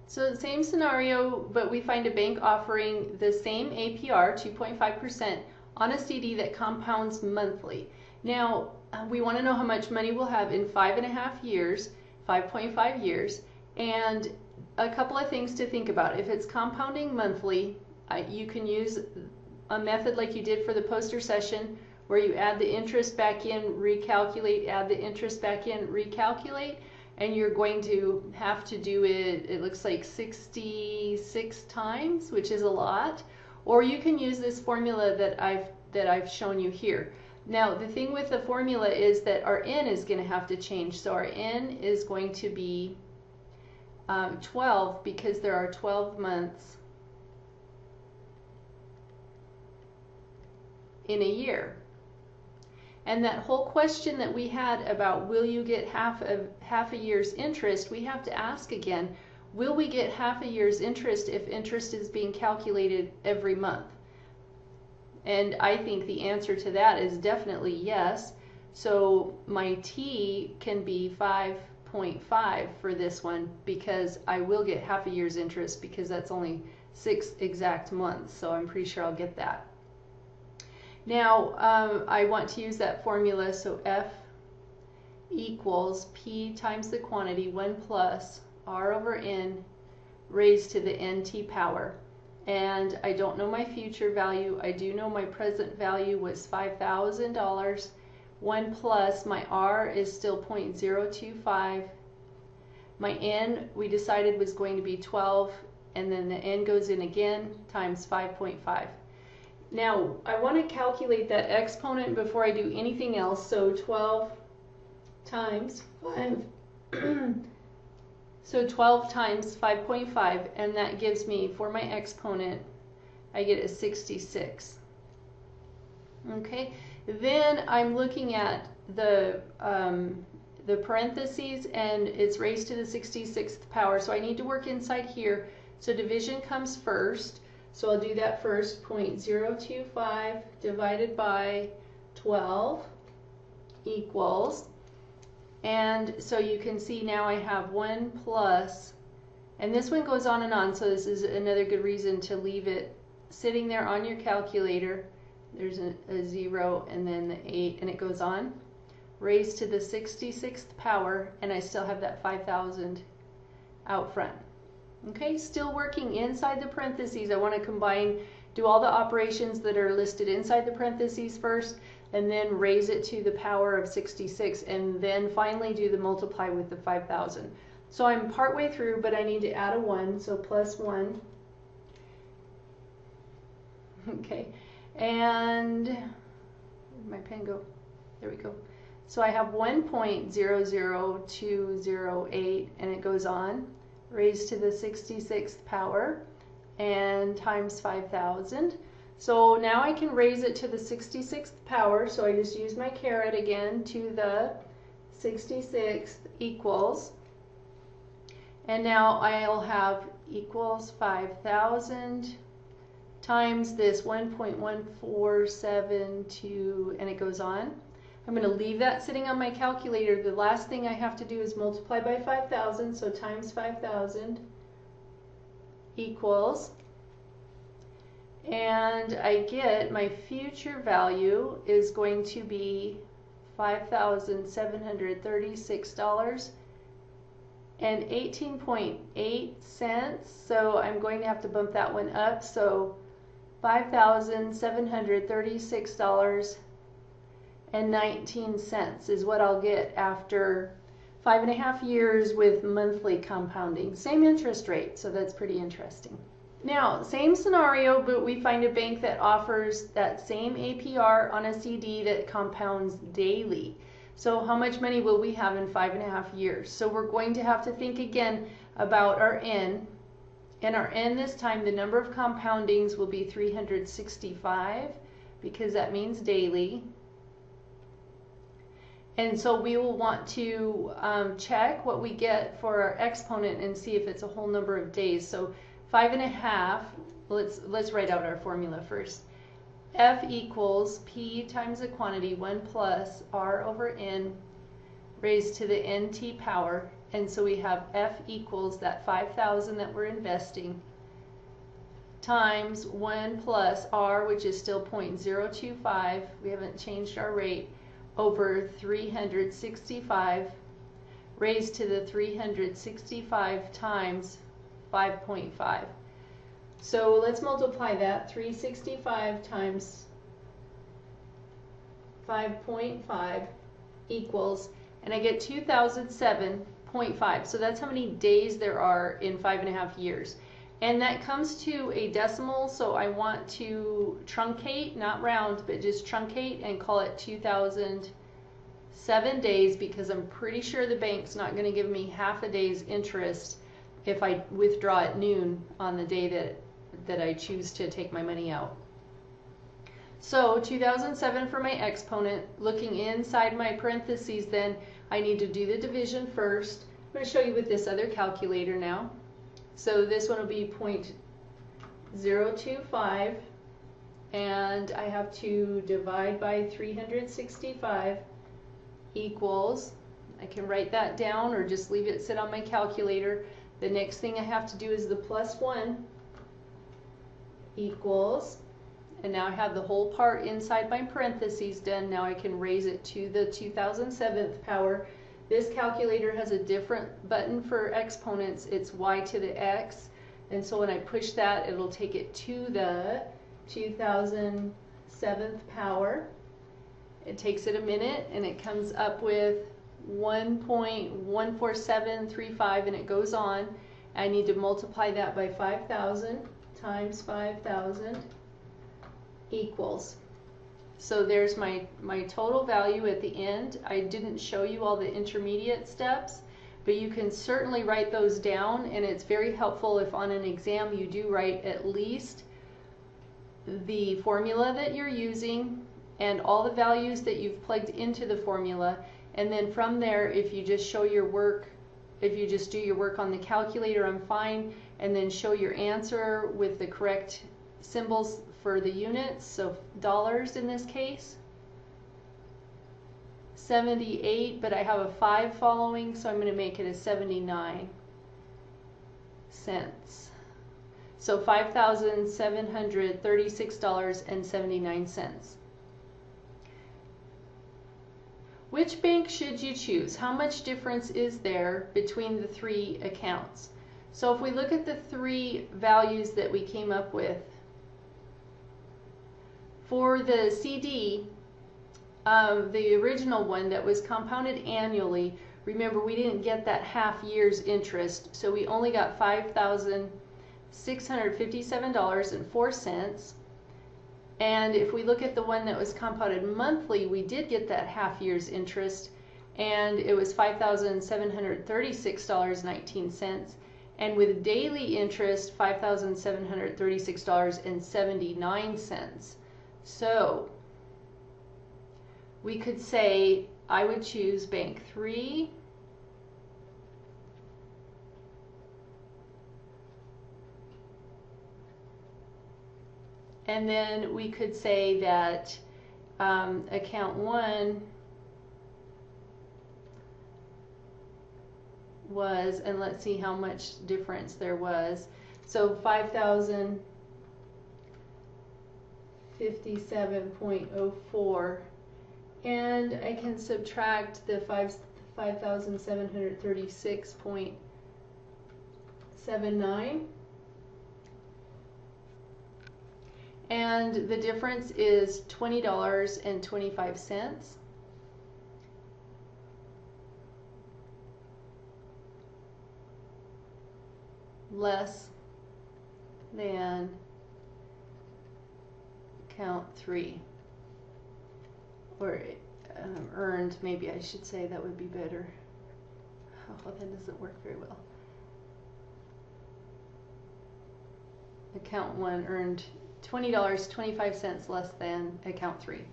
So the same scenario, but we find a bank offering the same APR, 2.5%, on a CD that compounds monthly. Now, we want to know how much money we'll have in 5.5 years, 5.5 years, and a couple of things to think about. If it's compounding monthly, you can use a method like you did for the poster session, where you add the interest back in, recalculate, add the interest back in, recalculate, and you're going to have to do it, it looks like 66 times, which is a lot. Or you can use this formula that I've shown you here. Now, the thing with the formula is that our n is going to have to change. So our n is going to be 12, because there are 12 months in a year. And that whole question that we had about will you get half a year's interest, we have to ask again, will we get half a year's interest if interest is being calculated every month? And I think the answer to that is definitely yes. So my t can be 5.5 for this one, because I will get half a year's interest, because that's only 6 exact months. So I'm pretty sure I'll get that. Now, I want to use that formula, so F equals P times the quantity, 1 plus R over N raised to the NT power. And I don't know my future value. I do know my present value was $5,000. 1 plus, my R is still 0.025. My N, we decided, was going to be 12, and then the N goes in again, times 5.5. Now, I want to calculate that exponent before I do anything else. So 12 times 5, so 12 times 5.5, and that gives me, for my exponent, I get a 66. Okay, then I'm looking at the parentheses, and it's raised to the 66th power. So I need to work inside here. So division comes first. So I'll do that first. 0.025 divided by 12 equals, and so you can see now I have 1 plus, and this one goes on and on, so this is another good reason to leave it sitting there on your calculator. There's a 0 and then the 8, and it goes on, raised to the 66th power, and I still have that 5,000 out front. Okay, still working inside the parentheses. I want to combine, do all the operations that are listed inside the parentheses first, and then raise it to the power of 66, and then finally do the multiply with the 5,000. So I'm partway through, but I need to add a 1, so plus 1. Okay, and where'd my pen go? There we go. So I have 1.00208, and it goes on, raised to the 66th power, and times 5,000. So now I can raise it to the 66th power, so I just use my caret again to the 66th equals, and now I'll have equals 5,000 times this 1.1472, and it goes on. I'm going to leave that sitting on my calculator. The last thing I have to do is multiply by 5,000, so times 5,000 equals, and I get my future value is going to be $5,736 and 18.8 cents. So I'm going to have to bump that one up. So $5,736 and 19 cents is what I'll get after 5.5 years with monthly compounding. Same interest rate, so that's pretty interesting. Now, same scenario, but we find a bank that offers that same APR on a CD that compounds daily. So how much money will we have in 5.5 years? So we're going to have to think again about our N. And our N this time, the number of compoundings will be 365, because that means daily. And so we will want to check what we get for our exponent and see if it's a whole number of days. So 5.5, let's write out our formula first. F equals P times the quantity, 1 plus R over N raised to the NT power. And so we have F equals that 5,000 that we're investing times 1 plus R, which is still 0.025, we haven't changed our rate, over 365 raised to the 365 times 5.5. So let's multiply that. 365 times 5.5 equals, and I get 2007.5. So that's how many days there are in 5.5 years. And that comes to a decimal, so I want to truncate, not round, but just truncate and call it 2007 days, because I'm pretty sure the bank's not going to give me half a day's interest if I withdraw at noon on the day that I choose to take my money out. So 2007 for my exponent. Looking inside my parentheses, then I need to do the division first. I'm going to show you with this other calculator now. So this one will be 0.025, and I have to divide by 365 equals, I can write that down or just leave it sit on my calculator. The next thing I have to do is the +1 equals, and now I have the whole part inside my parentheses done. Now I can raise it to the 2007th power. This calculator has a different button for exponents. It's y to the x, and so when I push that, it'll take it to the 2007th power. It takes it a minute, and it comes up with 1.14735, and it goes on. I need to multiply that by 5,000 times 5,000 equals. So there's my total value at the end. I didn't show you all the intermediate steps, but you can certainly write those down, and it's very helpful if on an exam you do write at least the formula that you're using and all the values that you've plugged into the formula, and then from there, if you just show your work, if you just do your work on the calculator, I'm fine, and then show your answer with the correct symbols for the units, so dollars in this case. 78, but I have a 5 following, so I'm going to make it a 79 cents. So $5,736.79. Which bank should you choose? How much difference is there between the three accounts? So if we look at the three values that we came up with, for the CD, the original one that was compounded annually, remember we didn't get that half year's interest, so we only got $5,657.04. And if we look at the one that was compounded monthly, we did get that half year's interest, and it was $5,736.19. And with daily interest, $5,736.79. So we could say I would choose Bank 3, and then we could say that account 1 was, and let's see how much difference there was. So 5,057.04, and I can subtract the 5,736.79, and the difference is $20.25. Less than account 3, or earned, maybe I should say, that would be better. Oh, that doesn't work very well. Account 1 earned $20.25 less than account 3.